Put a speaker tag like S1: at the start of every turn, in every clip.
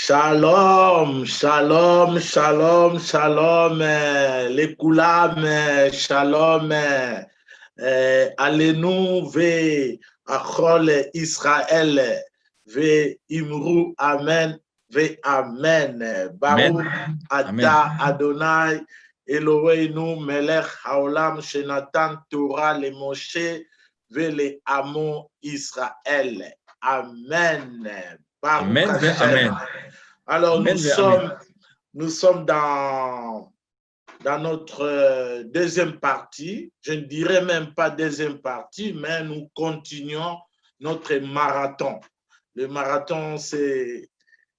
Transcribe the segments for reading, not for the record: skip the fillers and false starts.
S1: Shalom, shalom, shalom, shalom, les koulam, shalom, allez-nous ve achol Israël, ve imru amen, ve amen. Baruch
S2: Amen.
S1: ata Adonai, Eloheinu melech haolam, shenatan Torah le Moshe, ve le amo Israël. Amen. Baruch
S2: Amen.
S1: Hashem.
S2: Amen.
S1: Alors,
S2: Amen.
S1: nous sommes dans notre deuxième partie. Je ne dirais même pas deuxième partie, mais nous continuons notre marathon. Le marathon, c'est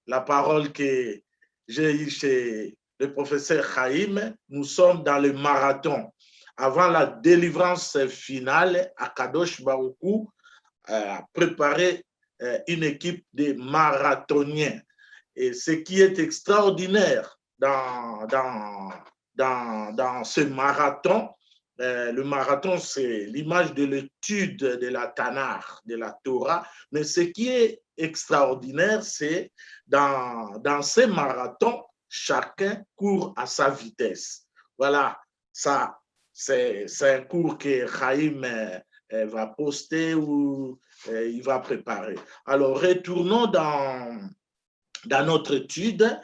S1: la parole que j'ai eue chez le professeur Chaim. Nous sommes dans le marathon. Avant la délivrance finale, Akadosh Baruch Hu a préparé une équipe de marathoniens. Et ce qui est extraordinaire dans ce marathon, le marathon, c'est l'image de l'étude de la Tanakh, de la Torah. Mais ce qui est extraordinaire, c'est dans ces marathons, chacun court à sa vitesse. Voilà, ça, c'est un cours que Chaim va poster ou il va préparer. Alors, retournons dans notre étude.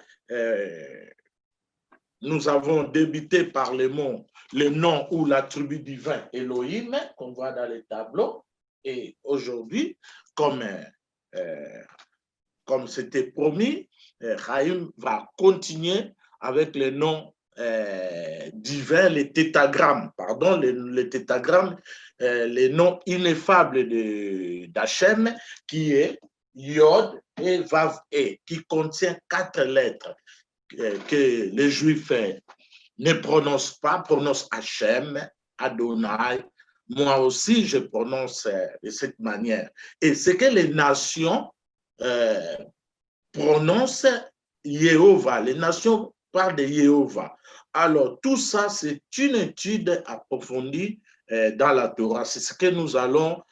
S1: Nous avons débuté par le nom ou l'attribut divin Elohim, qu'on voit dans les tableaux. Et aujourd'hui, comme c'était promis, Chaim va continuer avec les noms divins, les tétagrammes, pardon, les tétagrammes, les noms ineffables d'Hachem, qui est Yod et Vav E, qui contient 4 lettres que les Juifs ne prononcent pas, prononcent Hachem, Adonai. Moi aussi, je prononce de cette manière. Et c'est que les nations prononcent Jéhovah. Les nations parlent de Jéhovah. Alors, tout ça, c'est une étude approfondie dans la Torah. C'est ce que nous allons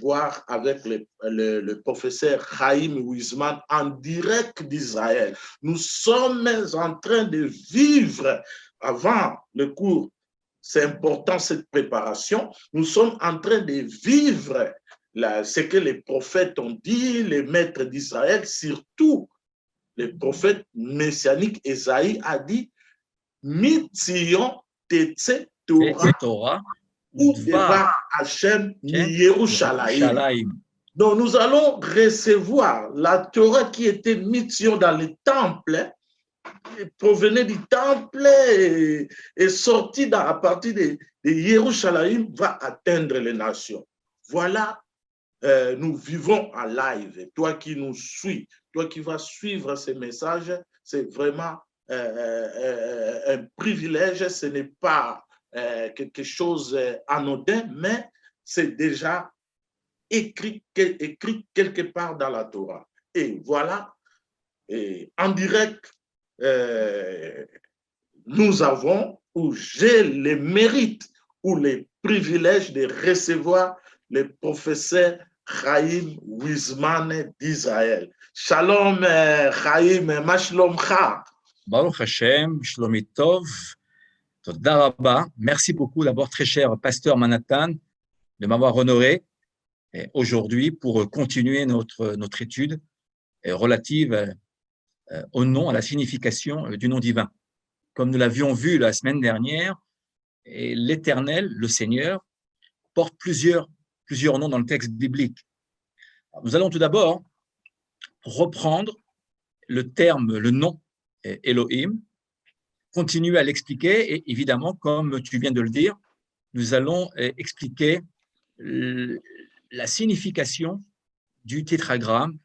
S1: voir avec le professeur Chaim Weizmann en direct d'Israël. Nous sommes en train de vivre, avant le cours, c'est important cette préparation, nous sommes en train de vivre ce que les prophètes ont dit, les maîtres d'Israël, surtout le prophète messianique Esaïe a dit « Mitzion tetse Torah » ou Devar Hashem Yerushalayim. Donc, nous allons recevoir la Torah qui était mission dans le temple, provenait du temple et sortie à partir de Yerushalayim, va atteindre les nations. Voilà, nous vivons en live. Toi qui nous suis, toi qui vas suivre ces messages, c'est vraiment un privilège. Ce n'est pas quelque chose anodin, mais c'est déjà écrit quelque part dans la Torah. Et voilà, en direct, nous avons, ou j'ai le mérite ou le privilège de recevoir le professeur Chaim Weizmann d'Israël. Shalom, Chaim, ma shlomcha.
S2: Baruch Hashem, Shlomi Tov, Toda Rabba. Merci beaucoup d'abord, très cher pasteur Manhattan, de m'avoir honoré aujourd'hui pour continuer notre étude relative au nom, à la signification du nom divin. Comme nous l'avions vu la semaine dernière, l'Éternel, le Seigneur, porte plusieurs noms dans le texte biblique. Alors, nous allons tout d'abord reprendre le nom Elohim, continuer à l'expliquer et évidemment, comme tu viens de le dire, nous allons expliquer la signification du tétragramme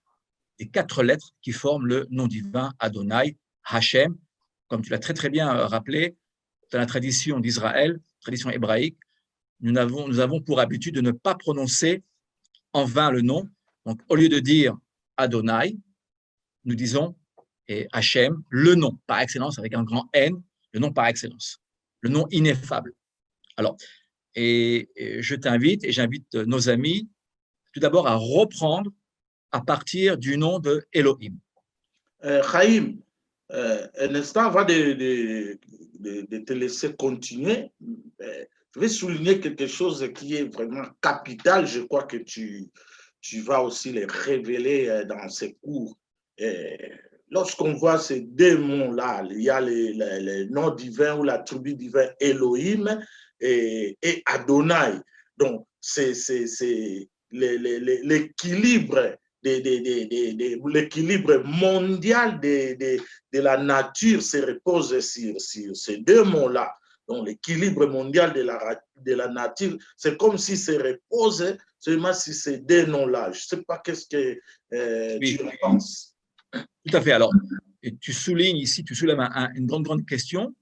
S2: des 4 lettres qui forment le nom divin Adonai, Hachem. Comme tu l'as très très bien rappelé, dans la tradition d'Israël, tradition hébraïque, nous avons pour habitude de ne pas prononcer en vain le nom. Donc, au lieu de dire Adonai, nous disons Hachem, le nom par excellence, avec un grand N, le nom par excellence, le nom ineffable. Alors, et je t'invite et j'invite nos amis tout d'abord à reprendre à partir du nom de Elohim.
S1: Chaim, un instant avant de te laisser continuer, je vais souligner quelque chose qui est vraiment capital. Je crois que tu vas aussi les révéler dans ces cours. Lorsqu'on voit ces deux mots-là, il y a les noms divins ou la tribu divine Elohim et Adonai. Donc, c'est l'équilibre l'équilibre mondial de la nature se repose sur ces deux mots-là. Donc, l'équilibre mondial de la nature, c'est comme si se repose seulement sur ces deux noms-là. Je ne sais pas qu'est-ce que
S2: Oui,
S1: tu en penses.
S2: tout à fait. Alors, tu soulignes ici, tu soulèves une grande question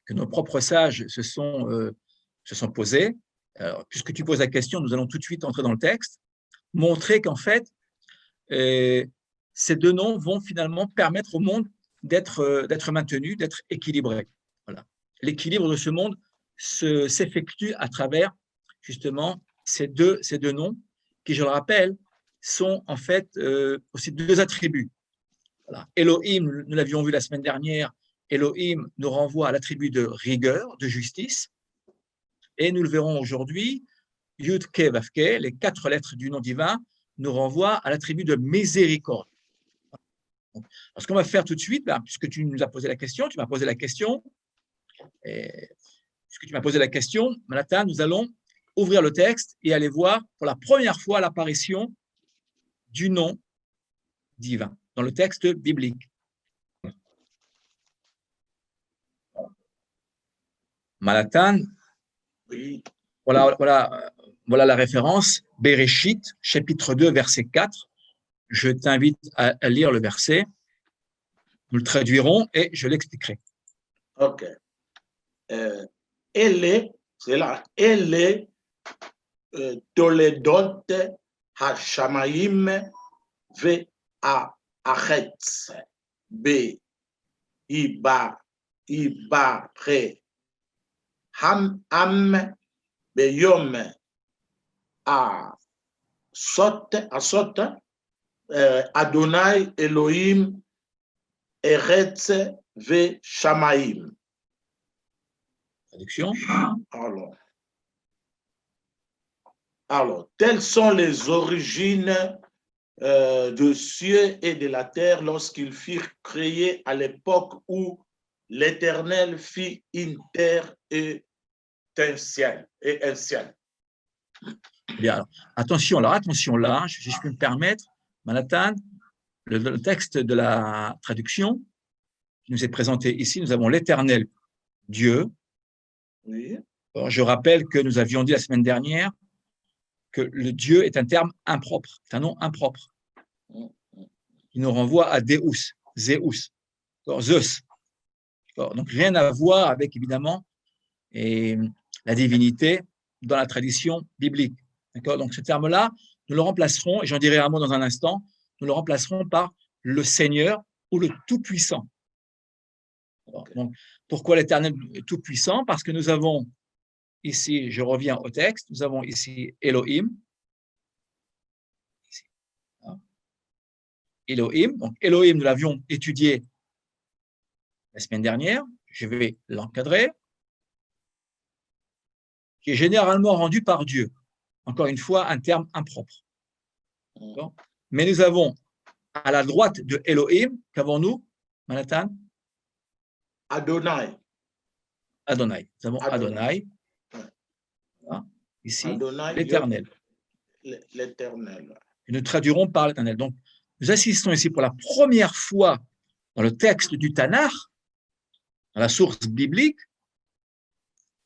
S2: que nos propres sages se sont posées. Alors, puisque tu poses la question, nous allons tout de suite entrer dans le texte, montrer qu'en fait, ces deux noms vont finalement permettre au monde d'être maintenu, d'être équilibré. Voilà. L'équilibre de ce monde s'effectue à travers justement ces deux noms qui, je le rappelle, sont en fait aussi deux attributs. Voilà. Elohim, nous l'avions vu la semaine dernière, Elohim nous renvoie à l'attribut de rigueur, de justice, et nous le verrons aujourd'hui, Yud Ke Vav Ke, les 4 lettres du nom divin, nous renvoient à l'attribut de miséricorde. Alors, ce qu'on va faire tout de suite, puisque tu nous as posé la question, tu m'as posé la question, Manhattan, nous allons ouvrir le texte et aller voir pour la première fois l'apparition du nom divin dans le texte biblique. Manhattan,
S1: Oui.
S2: voilà la référence, Bereshit, chapitre 2, verset 4. Je t'invite à lire le verset. Nous le traduirons et je l'expliquerai.
S1: OK. C'est là, elle Toledot Hashamaim ve Achetz be Iba Re Am Beyom a Sot Adonai Elohim Eretz ve Shamaim.
S2: Traduction.
S1: Alors, telles sont les origines de cieux et de la terre lorsqu'ils furent créés à l'époque où l'Éternel fit une terre et un ciel.
S2: Bien, alors, attention là, si je peux me permettre, Manhattan, le texte de la traduction qui nous est présenté ici, nous avons l'Éternel Dieu.
S1: Oui.
S2: Alors, je rappelle que nous avions dit la semaine dernière que le Dieu est un terme impropre, c'est un nom impropre. Il nous renvoie à Deus, Zeus, Zeus. Donc, rien à voir avec, évidemment, la divinité dans la tradition biblique. Donc, ce terme-là, nous le remplacerons, et j'en dirai un mot dans un instant, nous le remplacerons par le Seigneur ou le Tout-Puissant. Donc, pourquoi l'Éternel Tout-Puissant? Parce que nous avons ici, je reviens au texte, nous avons ici Elohim. Elohim. Donc, Elohim, nous l'avions étudié la semaine dernière. Je vais l'encadrer. Qui est généralement rendu par Dieu. Encore une fois, un terme impropre. Mais nous avons à la droite de Elohim, qu'avons-nous, Manhattan?
S1: Adonai.
S2: Nous avons Adonai. Voilà. Ici, l'Éternel.
S1: L'Éternel.
S2: Et nous traduirons par l'Éternel. Donc, nous assistons ici pour la première fois dans le texte du Tanakh, dans la source biblique,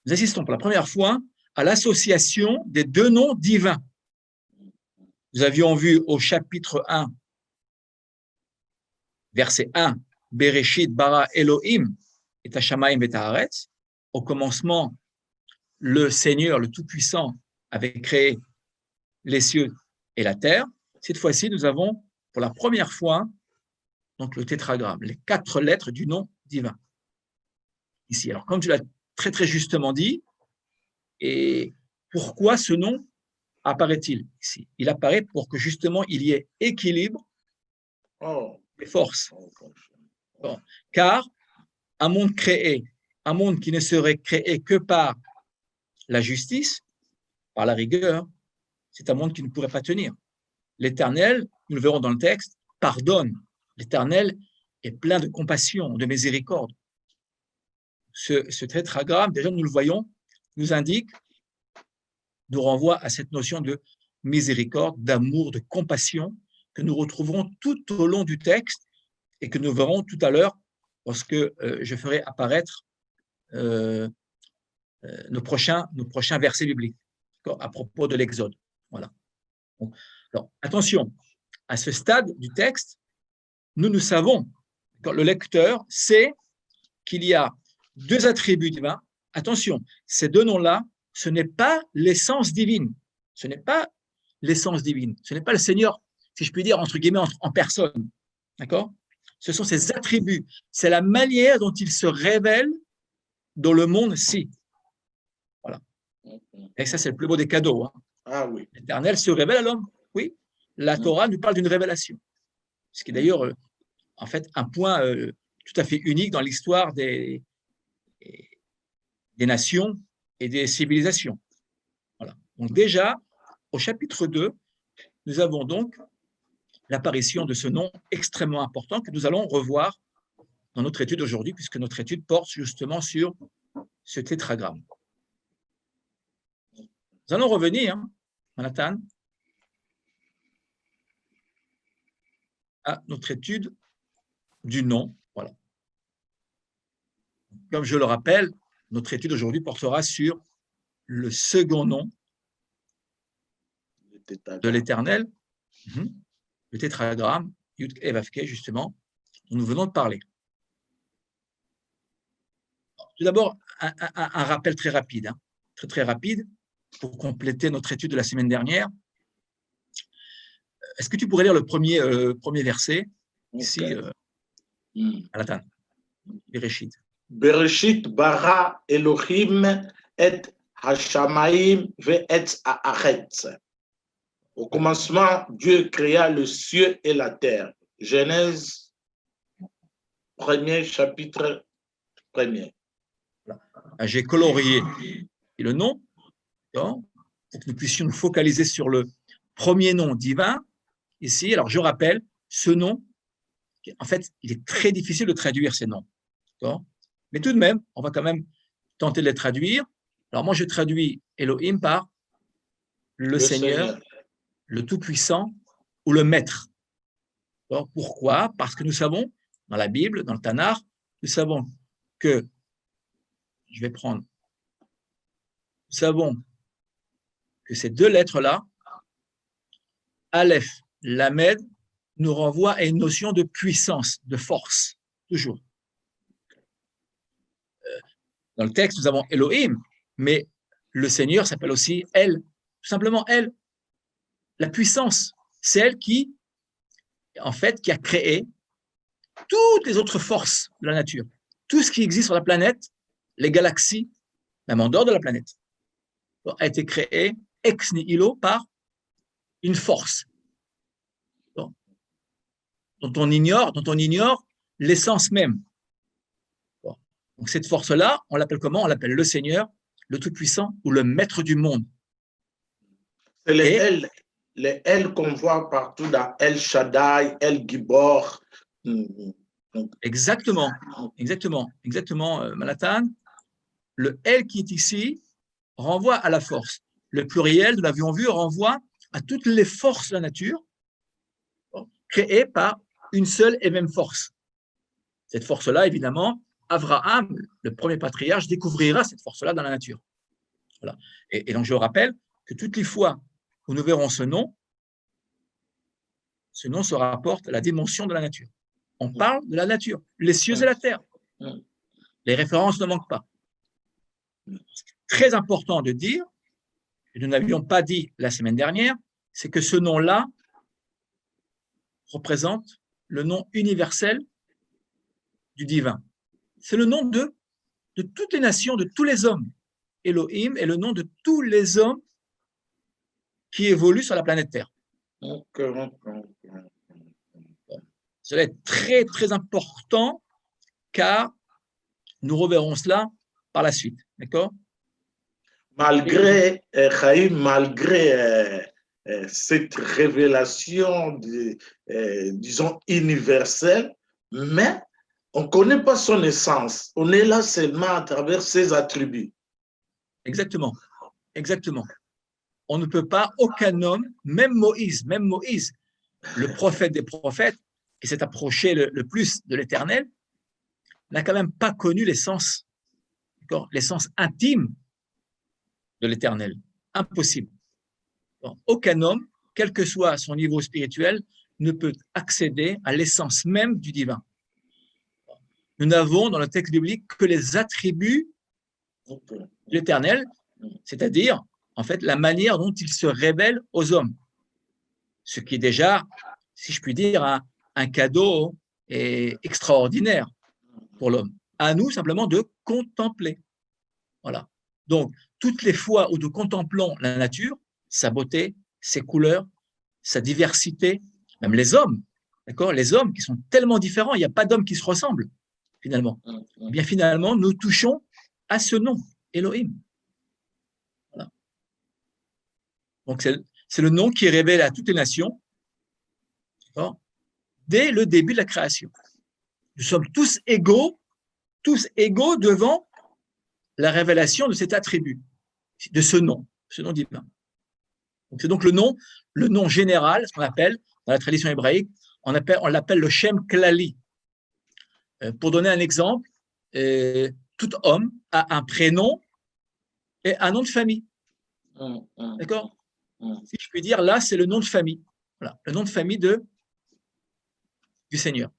S2: nous assistons pour la première fois à l'association des deux noms divins. Nous avions vu au chapitre 1, verset 1, Bereshit bara Elohim et Hashamaim et Haaretz. Au commencement, le Seigneur, le Tout-Puissant, avait créé les cieux et la terre. Cette fois-ci, nous avons pour la première fois donc le tétragramme, les 4 lettres du nom divin. Ici, alors comme tu l'as très très justement dit, et pourquoi ce nom apparaît-il ici? Il apparaît pour que justement il y ait équilibre des forces. Bon. Car un monde créé, un monde qui ne serait créé que par la justice, par la rigueur, c'est un monde qui ne pourrait pas tenir. L'Éternel, nous le verrons dans le texte, pardonne. L'Éternel est plein de compassion, de miséricorde. Ce tétragramme, déjà nous le voyons, nous indique, nous renvoie à cette notion de miséricorde, d'amour, de compassion que nous retrouverons tout au long du texte et que nous verrons tout à l'heure lorsque je ferai apparaître nos prochains versets bibliques à propos de l'Exode. Voilà. Alors, attention, à ce stade du texte, nous savons, quand le lecteur sait qu'il y a deux attributs divins. Attention, ces deux noms-là, ce n'est pas l'essence divine. Ce n'est pas l'essence divine. Ce n'est pas le Seigneur, si je puis dire, entre guillemets, en personne. D'accord? Ce sont ses attributs. C'est la manière dont il se révèle dans le monde-ci. Voilà. Et ça, c'est le plus beau des cadeaux. Hein.
S1: Ah oui.
S2: L'Éternel se révèle à l'homme. Oui. La Torah nous parle d'une révélation. Ce qui est d'ailleurs, en fait, un point tout à fait unique dans l'histoire des nations et des civilisations. Voilà. Donc déjà, au chapitre 2, nous avons donc l'apparition de ce nom extrêmement important que nous allons revoir dans notre étude aujourd'hui, puisque notre étude porte justement sur ce tétragramme. Nous allons revenir, Jonathan, à notre étude du nom. Voilà. Comme je le rappelle, notre étude aujourd'hui portera sur le second nom de l'Éternel, le tétragramme, Yud et Vavke, justement, dont nous venons de parler. Tout d'abord, un rappel très rapide, très rapide, pour compléter notre étude de la semaine dernière. Est-ce que tu pourrais lire le premier verset, ici, à la Tan, Bereshit.
S1: Bereshit bara Elohim et Hashamayim ve et haaretz. Au commencement, Dieu créa le ciel et la terre. Genèse 1er, chapitre 1er.
S2: J'ai colorié le nom pour que nous puissions nous focaliser sur le premier nom divin. Ici, alors je rappelle, ce nom, en fait, il est très difficile de traduire ces noms. Mais tout de même, on va quand même tenter de les traduire. Alors moi, je traduis Elohim par le Seigneur, le Tout-Puissant ou le Maître. Alors, pourquoi? Parce que nous savons, dans la Bible, dans le Tanakh, nous savons que, je vais prendre, nous savons que ces deux lettres-là, Aleph, Lamed, nous renvoient à une notion de puissance, de force, toujours. Dans le texte, nous avons Elohim, mais le Seigneur s'appelle aussi El, tout simplement El. La puissance, c'est elle qui, en fait, qui a créé toutes les autres forces de la nature. Tout ce qui existe sur la planète, les galaxies, même en dehors de la planète, a été créé ex nihilo par une force dont on ignore l'essence même. Donc cette force-là, on l'appelle comment? On l'appelle le Seigneur, le Tout-Puissant ou le Maître du monde.
S1: C'est les El qu'on voit partout dans El Shaddai, El Gibor.
S2: Exactement, Manhattan. Le El qui est ici renvoie à la force. Le pluriel, nous l'avions vu, renvoie à toutes les forces de la nature créées par une seule et même force. Cette force-là, évidemment, Abraham, le premier patriarche, découvrira cette force-là dans la nature. Voilà. Et donc, je rappelle que toutes les fois où nous verrons ce nom se rapporte à la dimension de la nature. On parle de la nature, les cieux et la terre. Les références ne manquent pas. Très important de dire, et nous n'avions pas dit la semaine dernière, c'est que ce nom-là représente le nom universel du divin. C'est le nom de toutes les nations, de tous les hommes. Elohim est le nom de tous les hommes qui évoluent sur la planète Terre. Cela est très, très important car nous reverrons cela par la suite. D'accord?
S1: Malgré, Chaim, malgré cette révélation, disons, universelle, mais on ne connaît pas son essence. On est là seulement à travers ses attributs.
S2: Exactement. Exactement. On ne peut pas, aucun homme, même Moïse, le prophète des prophètes, qui s'est approché le plus de l'Éternel, n'a quand même pas connu l'essence intime de l'Éternel. Impossible. Donc, aucun homme, quel que soit son niveau spirituel, ne peut accéder à l'essence même du divin. Nous n'avons dans le texte biblique que les attributs de l'Éternel, c'est-à-dire, en fait, la manière dont il se révèle aux hommes. Ce qui est déjà, si je puis dire, un cadeau extraordinaire pour l'homme. À nous, simplement, de contempler. Voilà. Donc, toutes les fois où nous contemplons la nature, sa beauté, ses couleurs, sa diversité, même les hommes, d'accord? Les hommes qui sont tellement différents, il n'y a pas d'hommes qui se ressemblent, finalement. Eh bien, finalement, nous touchons à ce nom, Elohim. Voilà. Donc, c'est le nom qui est révélé à toutes les nations, d'accord? Dès le début de la création. Nous sommes tous égaux devant la révélation de cet attribut, de ce nom divin. Donc, c'est donc le nom général, ce qu'on appelle, dans la tradition hébraïque, on l'appelle le Shem Klali. Pour donner un exemple, tout homme a un prénom et un nom de famille. D'accord? Si je puis dire, là, c'est le nom de famille. Voilà, le nom de famille du Seigneur.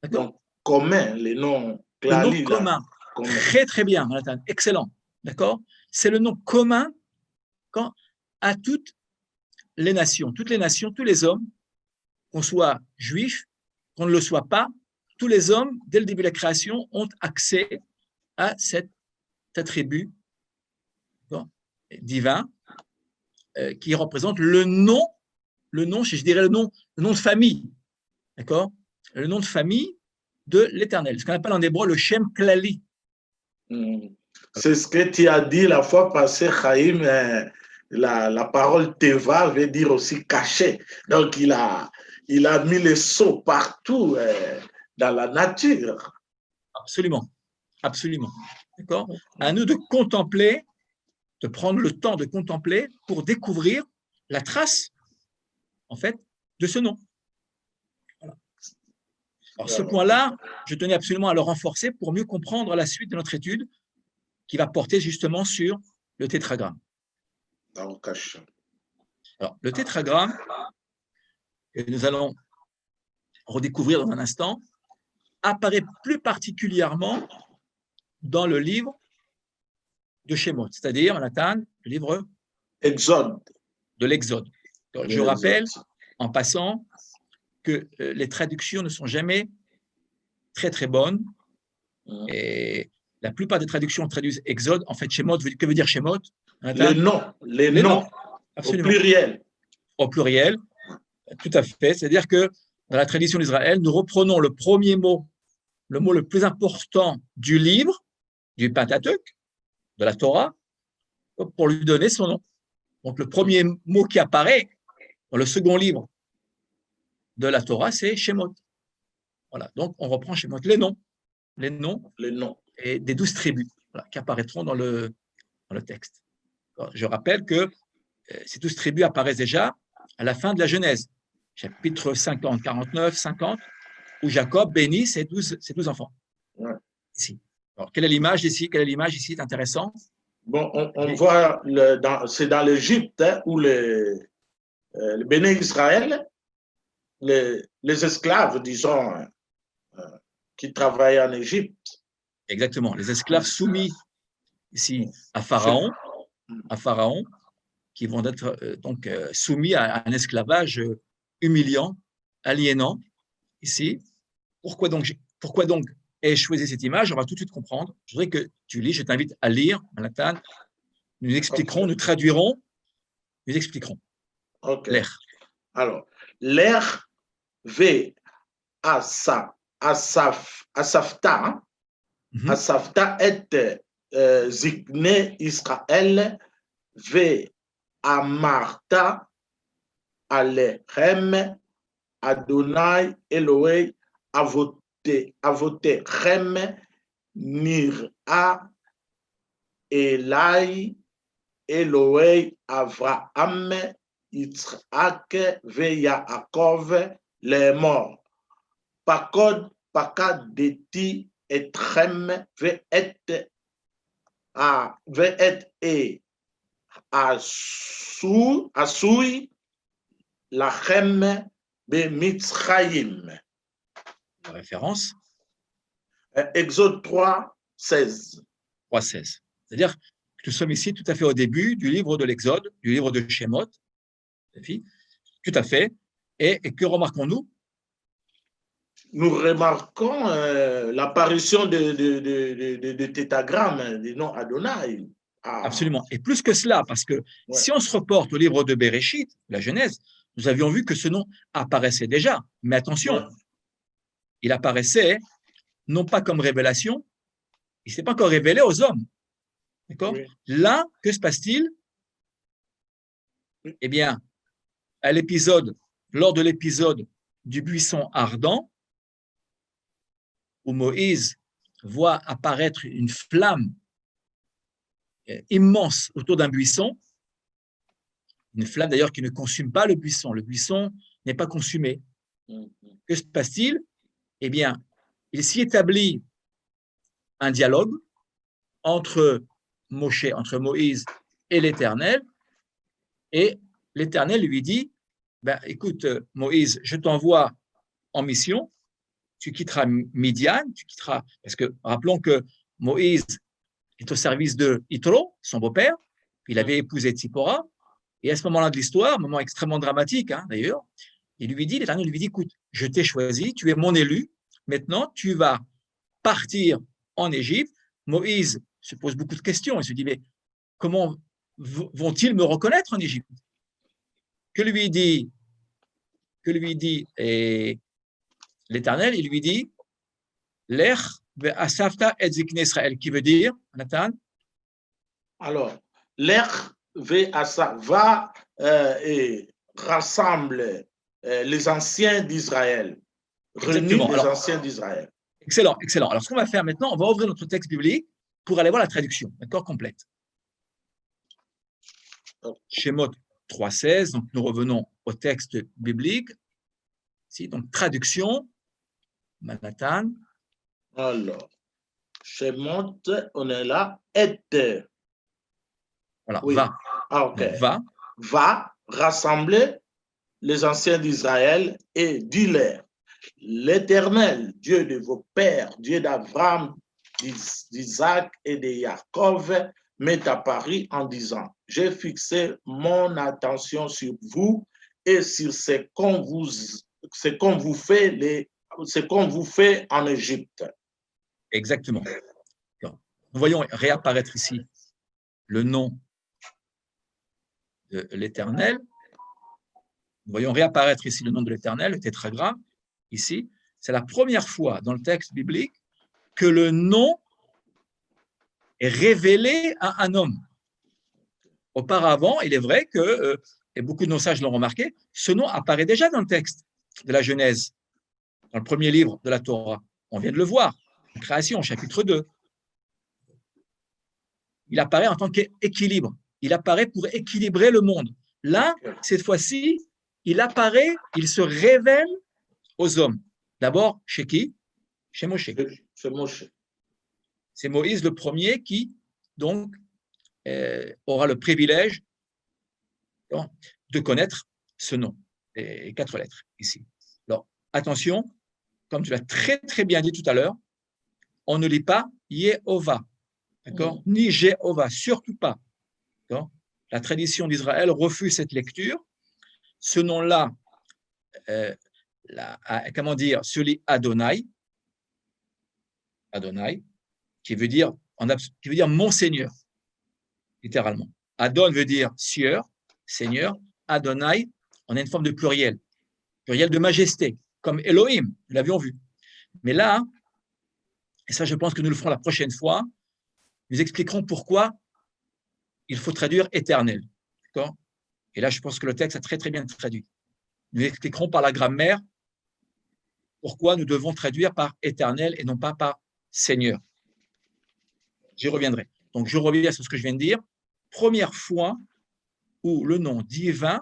S2: D'accord?
S1: Donc, commun, les noms
S2: Klali. Le nom commun. Très, très bien, Jonathan. Excellent. D'accord? C'est le nom commun à toutes les nations, tous les hommes, qu'on soit juif, qu'on ne le soit pas, tous les hommes, dès le début de la création, ont accès à cet attribut divin qui représente le nom, je dirais le nom de famille, d'accord? Le nom de famille de l'Éternel, ce qu'on appelle en hébreu le Shem Klali.
S1: C'est ce que tu as dit la fois passée, Chaim. La parole Teva veut dire aussi caché. Donc, il a mis les sceaux partout dans la nature.
S2: Absolument. Absolument. D'accord? À nous de contempler, de prendre le temps de contempler pour découvrir la trace, en fait, de ce nom. Voilà. Alors, ce point-là, je tenais absolument à le renforcer pour mieux comprendre la suite de notre étude qui va porter justement sur le tétragramme. Alors, le tétragramme, que nous allons redécouvrir dans un instant, apparaît plus particulièrement dans le livre de Shemot, c'est-à-dire, Nathan, le livre
S1: Exode.
S2: De l'Exode. Je rappelle, en passant, que les traductions ne sont jamais très, très bonnes. Et la plupart des traductions traduisent Exode. En fait, Shemot, que veut dire Shemot?
S1: Les noms.
S2: Absolument.
S1: Au
S2: pluriel, tout à fait. C'est-à-dire que dans la tradition d'Israël, nous reprenons le premier mot, le mot le plus important du livre, du Pentateuque, de la Torah, pour lui donner son nom. Donc, le premier mot qui apparaît dans le second livre de la Torah, c'est Shemot. Voilà. Donc, on reprend Shemot, les noms et des 12 tribus qui apparaîtront dans le texte. Je rappelle que ces 12 tribus apparaissent déjà à la fin de la Genèse, chapitre 50, 49, 50, où Jacob bénit ses 12 enfants.
S1: Ouais.
S2: Ici. Alors, quelle est l'image ici? C'est intéressant.
S1: Bon, on voit, c'est dans l'Égypte où le béné Israël, les esclaves, disons, qui travaillent en Égypte.
S2: Exactement, les esclaves soumis ici à Pharaon, qui vont être donc soumis à un esclavage humiliant, aliénant, ici. Pourquoi donc ai-je choisi cette image? On va tout de suite comprendre. Je voudrais que tu lis, je t'invite à lire, Manhattan. Nous expliquerons, nous traduirons, nous expliquerons.
S1: Okay.
S2: L'air.
S1: Alors, l'air V Asafta, hein? Asafta est Zikne Israël, ve Amarta, Alechem, Adonai, Elohei, Avotechem, Nira, Elai, Elohei, Avraham, Yitzhak, ve Yaakov, les morts. Pakod, Pakad, Deti, Etrem, ve et et Asui, Lachem, be Mitzrayim.
S2: La référence
S1: Exode 3, 16.
S2: 3.16. C'est-à-dire que nous sommes ici tout à fait au début du livre de l'Exode, du livre de Shemot. Tout à fait. Et que remarquons-nous?
S1: Nous remarquons l'apparition de tétagrammes du nom Adonai.
S2: Absolument. Et plus que cela, parce que si on se reporte au livre de Bereshit, la Genèse, nous avions vu que ce nom apparaissait déjà. Mais attention, il apparaissait non pas comme révélation, il ne s'est pas encore révélé aux hommes. D'accord ? Là, que se passe-t-il ? Eh bien, lors de l'épisode du buisson ardent, où Moïse voit apparaître une flamme immense autour d'un buisson, une flamme d'ailleurs qui ne consume pas le buisson n'est pas consumé. Que se passe-t-il ? Eh bien, il s'y établit un dialogue entre Moïse et l'Éternel, et l'Éternel lui dit, écoute Moïse, je t'envoie en mission, tu quitteras Midian, parce que rappelons que Moïse est au service de Yitro, son beau-père, il avait épousé Tzipora, et à ce moment-là de l'histoire, un moment extrêmement dramatique d'ailleurs, l'Éternel lui dit, écoute, je t'ai choisi, tu es mon élu, maintenant tu vas partir en Égypte. Moïse se pose beaucoup de questions, il se dit, mais comment vont-ils me reconnaître en Égypte ? Que lui dit l'Éternel? Il lui dit, Lech ve'asafta et zikne Israël, qui veut dire, Nathan?
S1: Alors, Lech ve'asafta va et rassemble les anciens d'Israël. Réunit les anciens d'Israël.
S2: Excellent, excellent. Alors, ce qu'on va faire maintenant, on va ouvrir notre texte biblique pour aller voir la traduction, d'accord, complète. Shemot 3.16, donc nous revenons au texte biblique. Ici, donc, traduction, Manhattan.
S1: Alors, Shemot, on est là, et.
S2: Voilà, oui. Va.
S1: Okay. Va rassembler les anciens d'Israël et dis-leur, l'Éternel, Dieu de vos pères, Dieu d'Abraham, d'Isaac et de Jacob, m'est apparu en disant, j'ai fixé mon attention sur vous et sur ce qu'on vous fait en Égypte.
S2: Exactement. Nous voyons réapparaître ici le nom de l'Éternel. Nous voyons réapparaître ici le nom de l'Éternel, le tétragramme. Ici, c'est la première fois dans le texte biblique que le nom est révélé à un homme. Auparavant, il est vrai que, et beaucoup de nos sages l'ont remarqué, ce nom apparaît déjà dans le texte de la Genèse, dans le premier livre de la Torah. On vient de le voir, en Création, chapitre 2. Il apparaît en tant qu'équilibre. Il apparaît pour équilibrer le monde. Là, cette fois-ci, il apparaît, il se révèle aux hommes. D'abord, chez qui? Chez Moshe. C'est Moïse le premier qui, donc, aura le privilège de connaître ce nom, les 4 lettres ici. Alors, attention, comme tu l'as très, très bien dit tout à l'heure, on ne lit pas Yehovah, d'accord? Ni Jéhovah, surtout pas. La tradition d'Israël refuse cette lecture. Ce nom-là, se lit Adonai, qui veut dire mon Seigneur, littéralement. Adon veut dire sieur, Seigneur. Adonai, on a une forme de pluriel de majesté. comme Elohim, nous l'avions vu. Mais là, et ça je pense que nous le ferons la prochaine fois, nous expliquerons pourquoi il faut traduire éternel. D'accord ? Et là, je pense que le texte a très très bien traduit. Nous expliquerons par la grammaire pourquoi nous devons traduire par éternel et non pas par Seigneur. J'y reviendrai. Donc, je reviens sur ce que je viens de dire. Première fois où le nom divin,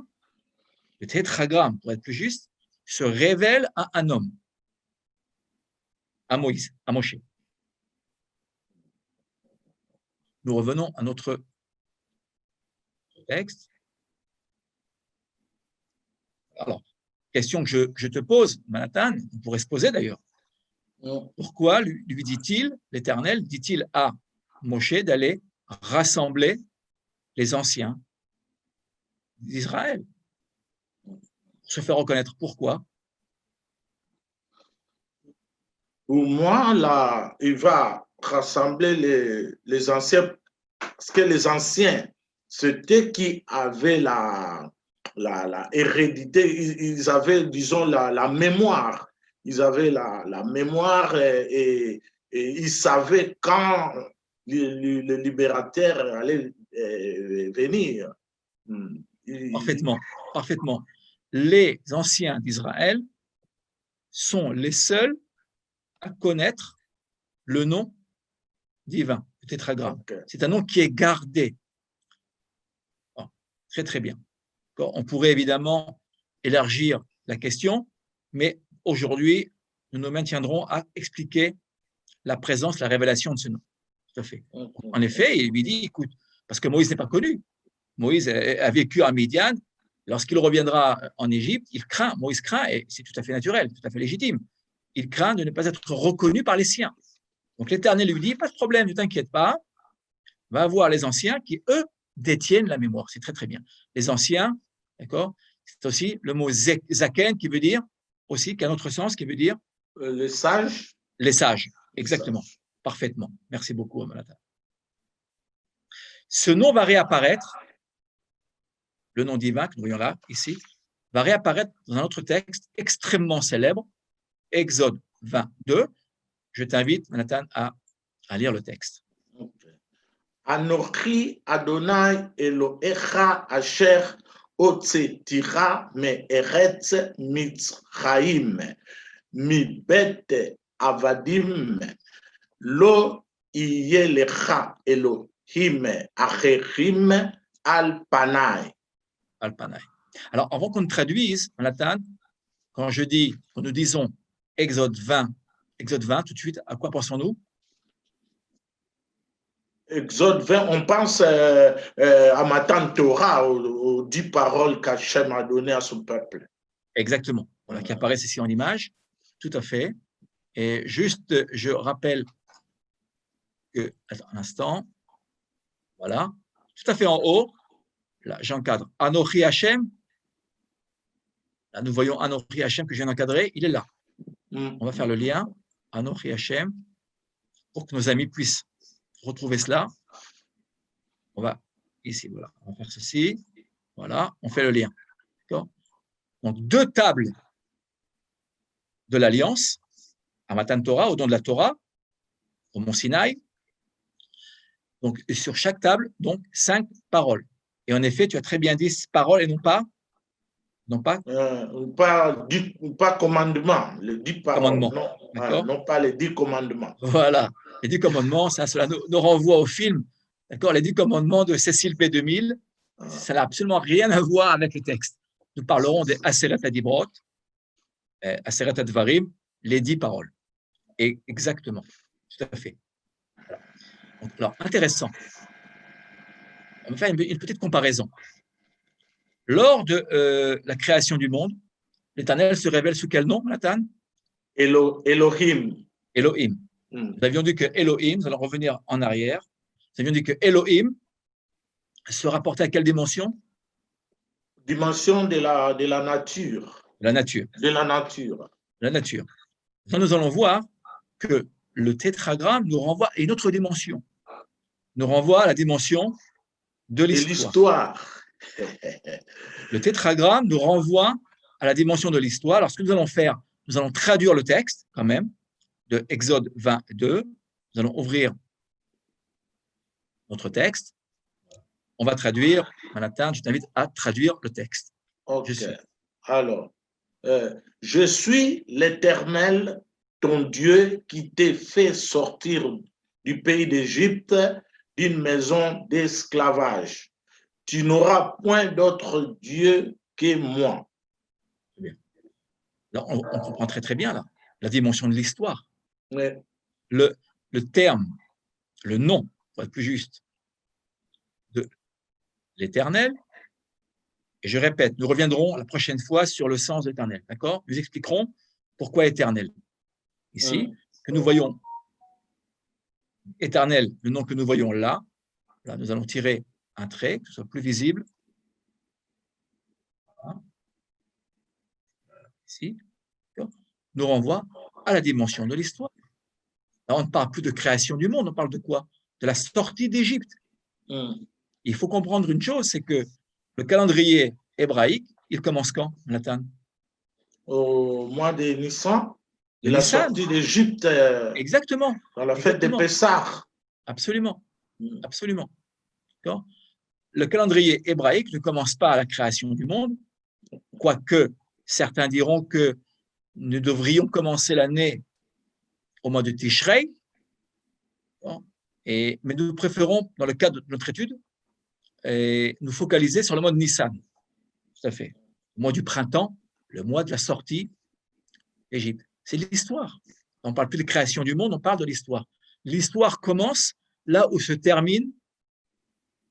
S2: le tétragramme, pour être plus juste, se révèle à un homme, à Moïse, à Moshe. Nous revenons à notre texte. Alors, question que je te pose, Manhattan, on pourrait se poser d'ailleurs. Pourquoi lui dit-il, l'Éternel, dit-il à Moshe d'aller rassembler les anciens d'Israël? Se faire reconnaître. Pourquoi?
S1: Pour moi, là, il va rassembler les anciens, parce que les anciens, c'était qui avaient la hérédité, ils avaient, disons, la mémoire. Ils avaient la mémoire et ils savaient quand le libérateur allait venir.
S2: Parfaitement, parfaitement. Les anciens d'Israël sont les seuls à connaître le nom divin, le tétragramme. Okay. C'est un nom qui est gardé. Bon, très, très bien. On pourrait évidemment élargir la question, mais aujourd'hui, nous nous maintiendrons à expliquer la présence, la révélation de ce nom. Tout à fait. En effet, il lui dit, écoute, parce que Moïse n'est pas connu. Moïse a vécu à Midian. Lorsqu'il reviendra en Égypte, il craint, Moïse craint, et c'est tout à fait naturel, tout à fait légitime. Il craint de ne pas être reconnu par les siens. Donc l'Éternel lui dit, pas de problème, ne t'inquiète pas, va voir les anciens qui, eux, détiennent la mémoire. C'est très, très bien. Les anciens, d'accord, c'est aussi le mot zaken qui veut dire, aussi, qui a un autre sens, qui veut dire
S1: les sages.
S2: Les sages, exactement, sages. Parfaitement. Merci beaucoup, Amalata. Ce nom va réapparaître, le nom divin que nous voyons là, ici, va réapparaître dans un autre texte extrêmement célèbre, Exode 22. Je t'invite, Nathan, à lire le texte.
S1: Anochi Adonai Elohecha Asher Hotzeticha me'eretz Mitzrayim mibet avadim lo yeh lecha Elohim acherim al panai.
S2: Al panai. Alors, avant qu'on traduise, Nathan, quand nous disons Exode 20, tout de suite, à quoi pensons-nous?
S1: Exode 20, on pense à Matan Torah, aux 10 paroles qu'Hachem a données à son peuple.
S2: Exactement, voilà, qui apparaissent ici en image, tout à fait. Et juste, je rappelle que, attends un instant, voilà, tout à fait en haut, là, j'encadre Anochi Hachem. Là, nous voyons Anochi Hachem que je viens d'encadrer, il est là. On va faire le lien, Anochi Hachem, pour que nos amis puissent retrouver cela. On va ici, voilà, on va faire ceci, voilà, on fait le lien. D'accord ? Donc, 2 tables de l'Alliance, à Matan Torah, au don de la Torah, au Mont Sinaï. Donc, sur chaque table, donc 5 paroles. Et en effet, tu as très bien dit paroles et non pas
S1: commandements, les 10 paroles, non pas les 10 commandements.
S2: Voilà, les 10 commandements, cela nous renvoie au film, d'accord, les 10 commandements de Cécile P2000, ça n'a absolument rien à voir avec le texte. Nous parlerons des Aseret Adibrot, Aseret Advarim, les 10 paroles. Et exactement, tout à fait. Voilà. Donc, alors, intéressant. On va faire une petite comparaison. Lors de la création du monde, l'Éternel se révèle sous quel nom, Nathan?
S1: Elohim.
S2: Elohim. Nous avions dit que Elohim, nous allons revenir en arrière, nous avions dit que Elohim se rapportait à quelle dimension?
S1: Dimension de la nature.
S2: La nature.
S1: De la nature.
S2: La nature. Donc, nous allons voir que le tétragramme nous renvoie à une autre dimension. Nous renvoie à la dimension de l'histoire. Le tétragramme nous renvoie à la dimension de l'histoire. Alors, ce que nous allons faire nous allons traduire le texte quand même de Exode 22. Nous allons ouvrir notre texte. On va traduire. Manhattan, je t'invite à traduire le texte.
S1: Ok. Alors, je suis l'Éternel, ton Dieu, qui t'ai fait sortir du pays d'Égypte, d'une maison d'esclavage. Tu n'auras point d'autre Dieu que moi.
S2: Bien. Là, on comprend très bien là, la dimension de l'histoire.
S1: Ouais.
S2: Le terme, le nom, pour être plus juste, de l'Éternel. Et je répète, nous reviendrons la prochaine fois sur le sens de l'Éternel. D'accord? Nous expliquerons pourquoi Éternel. Ici, que nous voyons Éternel, le nom que nous voyons là. Là, nous allons tirer un trait, que ce soit plus visible. Voilà. Ici, nous renvoie à la dimension de l'histoire. On ne parle plus de création du monde, on parle de quoi? De la sortie d'Égypte. Il faut comprendre une chose, c'est que le calendrier hébraïque, il commence quand, Nathan?
S1: Au mois de Nissan, de la
S2: Nissan.
S1: sortie d'Égypte.
S2: Exactement.
S1: Dans la fête de Pessah.
S2: Absolument. Absolument. Le calendrier hébraïque ne commence pas à la création du monde, quoique certains diront que nous devrions commencer l'année au mois de Tishrei, mais nous préférons, dans le cadre de notre étude, nous focaliser sur le mois de Nissan. Tout à fait. Le mois du printemps, le mois de la sortie d'Égypte. C'est l'histoire. On ne parle plus de création du monde, on parle de l'histoire. L'histoire commence là où se termine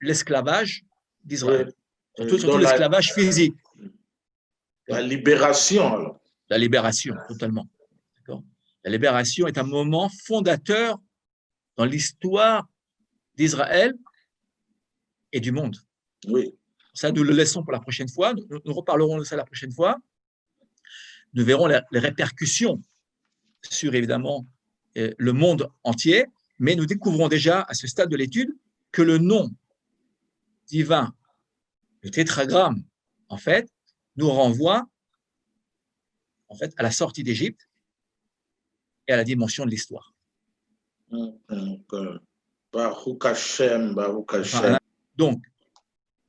S2: l'esclavage d'Israël. Surtout l'esclavage physique.
S1: La libération, alors.
S2: La libération, totalement. La libération est un moment fondateur dans l'histoire d'Israël et du monde.
S1: Oui.
S2: Ça, nous le laissons pour la prochaine fois. Nous reparlerons de ça la prochaine fois. Nous verrons les répercussions sur, évidemment, le monde entier, mais nous découvrons déjà, à ce stade de l'étude, que le nom divin, le tétragramme, en fait, nous renvoie à la sortie d'Égypte et à la dimension de l'histoire.
S1: Baruch Hashem, Baruch Hashem.
S2: Donc,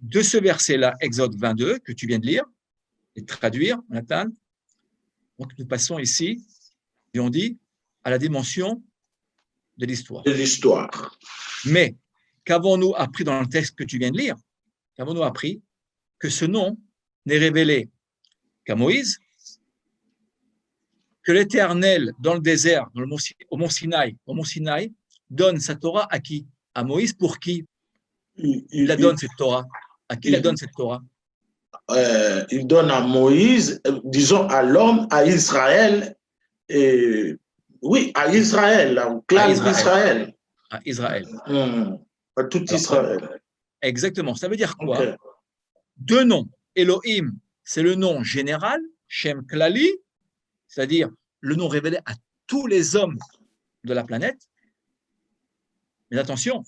S2: de ce verset-là, Exode 22, que tu viens de lire et de traduire, Nathan, donc nous passons ici, et on dit, à la dimension de l'histoire.
S1: De l'histoire.
S2: Mais qu'avons-nous appris dans le texte que tu viens de lire? Qu'avons-nous appris? Que ce nom n'est révélé qu'à Moïse, que l'Éternel, dans le désert, au mont Sinaï, donne sa Torah à qui? À Moïse, pour qui il la donne, cette Torah? À qui il la donne, cette Torah?
S1: Il donne à Moïse, disons à l'homme, à Israël, oui, à Israël, au clan d'Israël.
S2: À Israël.
S1: À tout Israël.
S2: Exactement. Ça veut dire quoi?
S1: Okay.
S2: Deux noms. Elohim, c'est le nom général, Shem Klali, c'est-à-dire le nom révélé à tous les hommes de la planète. Mais attention,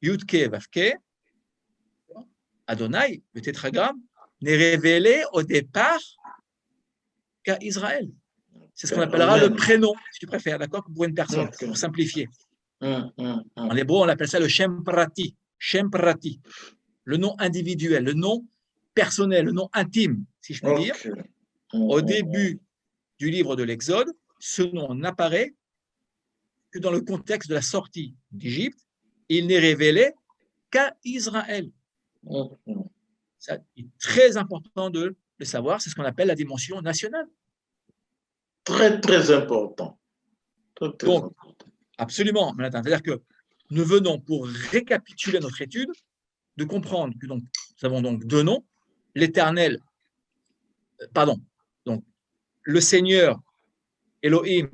S2: Yudke Vavke, Adonai, le tétragramme, n'est révélé au départ qu'à Israël. C'est ce qu'on appellera le prénom, si tu préfères, d'accord, pour une personne, pour simplifier. En hébreu, on appelle ça le Shem Prati, le nom individuel, le nom personnel, le nom intime, si je puis dire. Au début du livre de l'Exode, ce nom n'apparaît que dans le contexte de la sortie d'Égypte. Il n'est révélé qu'à Israël. C'est très important de le savoir, c'est ce qu'on appelle la dimension nationale.
S1: Très, très important.
S2: Donc, absolument, c'est-à-dire que nous venons, pour récapituler notre étude, de comprendre que nous avons donc deux noms, l'Éternel, donc le Seigneur Elohim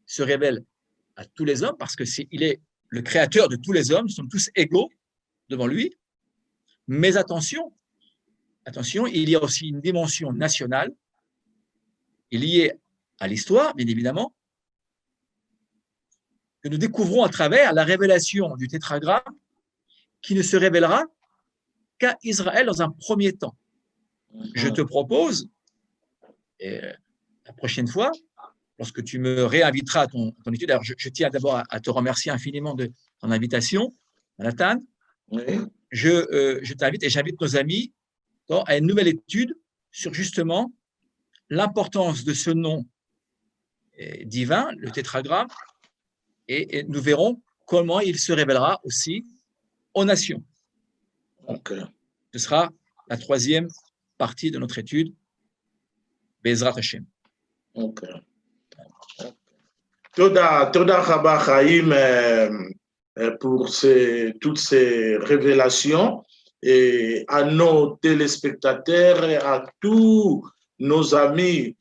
S2: se révèle à tous les hommes parce qu'il est le créateur de tous les hommes, nous sommes tous égaux devant lui. Mais attention, il y a aussi une dimension nationale liée à l'histoire, bien évidemment, que nous découvrons à travers la révélation du tétragramme qui ne se révélera qu'à Israël dans un premier temps. Je te propose, la prochaine fois, lorsque tu me réinviteras à ton étude. Alors, je tiens d'abord à te remercier infiniment de ton invitation, Nathan.
S1: Oui.
S2: Je t'invite et j'invite nos amis à une nouvelle étude sur justement l'importance de ce nom divin, le tétragramme, et nous verrons comment il se révélera aussi aux nations.
S1: Okay.
S2: Ce sera la troisième partie de notre étude, Bezrat Hashem.
S1: Okay. Toda Rabba Chaim pour toutes ces révélations et à nos téléspectateurs et à tous nos amis,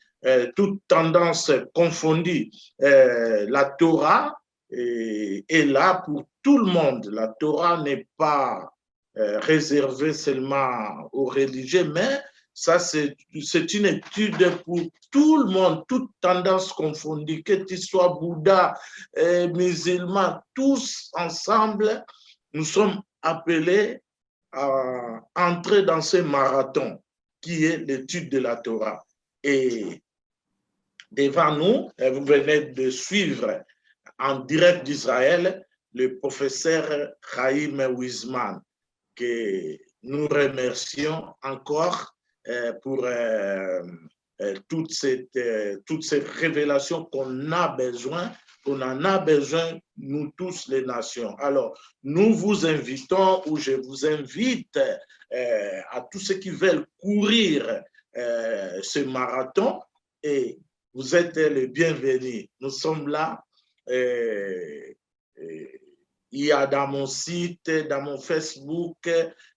S1: toutes tendances confondues. La Torah est là pour tout le monde. La Torah n'est pas réservée seulement aux religieux, mais ça, c'est une étude pour tout le monde, toute tendance confondue, que tu sois Bouddha, musulman, tous ensemble, nous sommes appelés à entrer dans ce marathon qui est l'étude de la Torah. Et devant nous, vous venez de suivre en direct d'Israël le professeur Chaim Weizmann, que nous remercions encore pour toutes ces révélations qu'on a besoin, qu'on en a besoin, nous tous les nations. Alors, nous vous invitons, ou je vous invite à tous ceux qui veulent courir ce marathon, et vous êtes les bienvenus. Nous sommes là. Il y a dans mon site, dans mon Facebook,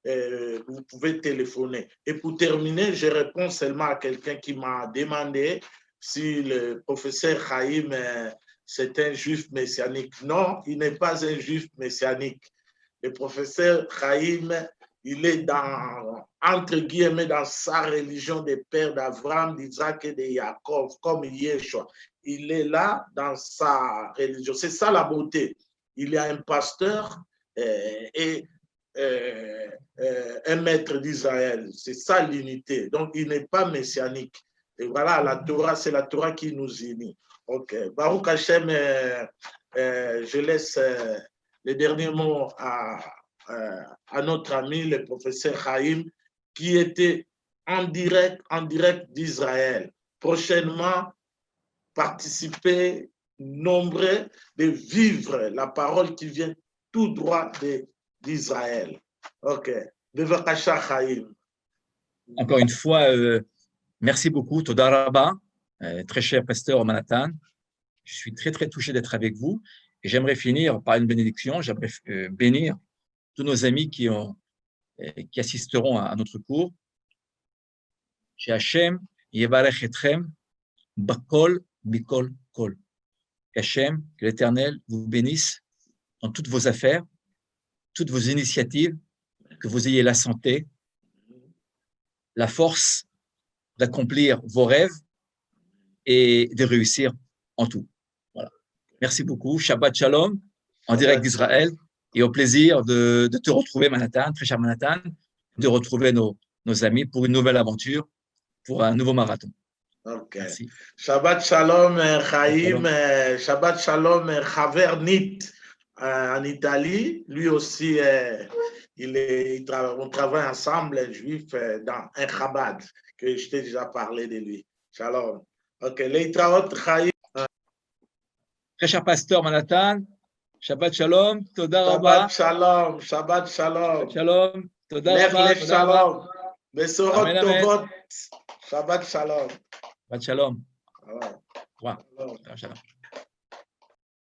S1: vous pouvez téléphoner. Et pour terminer, je réponds seulement à quelqu'un qui m'a demandé si le professeur Chaim, c'est un juif messianique. Non, il n'est pas un juif messianique. Le professeur Chaim, il est entre guillemets, dans sa religion des pères d'Abraham, d'Isaac et de Jacob, comme Yeshua. Il est là dans sa religion. C'est ça la beauté. Il y a un pasteur et un maître d'Israël. C'est ça l'unité. Donc, il n'est pas messianique. Et voilà, la Torah, c'est la Torah qui nous unit. Ok. Baruch Hashem, je laisse les derniers mots à notre ami, le professeur Chaim, qui était en direct d'Israël. Prochainement, participer nombreux de vivre la parole qui vient tout droit d'Israël. Ok. Bevakasha Chaim.
S2: Encore une fois, merci beaucoup, Toda Rabba, très cher pasteur Manhattan. Je suis très, très touché d'être avec vous. Et j'aimerais finir par une bénédiction. J'aimerais bénir tous nos amis qui assisteront à notre cours. Chez Hachem, Yevarech Etchem, Bakol, Mikol, Kol. Qu'Hachem, que l'Éternel vous bénisse dans toutes vos affaires, toutes vos initiatives, que vous ayez la santé, la force d'accomplir vos rêves et de réussir en tout. Voilà. Merci beaucoup. Shabbat Shalom, en direct d'Israël, et au plaisir de te retrouver, Manhattan, très cher Manhattan, de retrouver nos amis pour une nouvelle aventure, pour un nouveau marathon.
S1: Ok.
S2: Merci.
S1: Shabbat Shalom, Chaim. Shabbat Shalom, Chaver Nit en Italie. Lui aussi, on travaille ensemble, un juif, dans un Chabad, que je t'ai déjà parlé de lui. Shalom. Ok. Leitraot, Chaim.
S2: Très cher pasteur Manhattan, Shabbat Shalom, Toda Rabba.
S1: Shabbat Shalom, Shabbat Shalom.
S2: Shabbat Shalom, Toda Rabba.
S1: Lech Shalom. Besorot Tovot. Shabbat Shalom.
S2: Shabbat Shalom.
S1: Shalom.
S2: Shalom.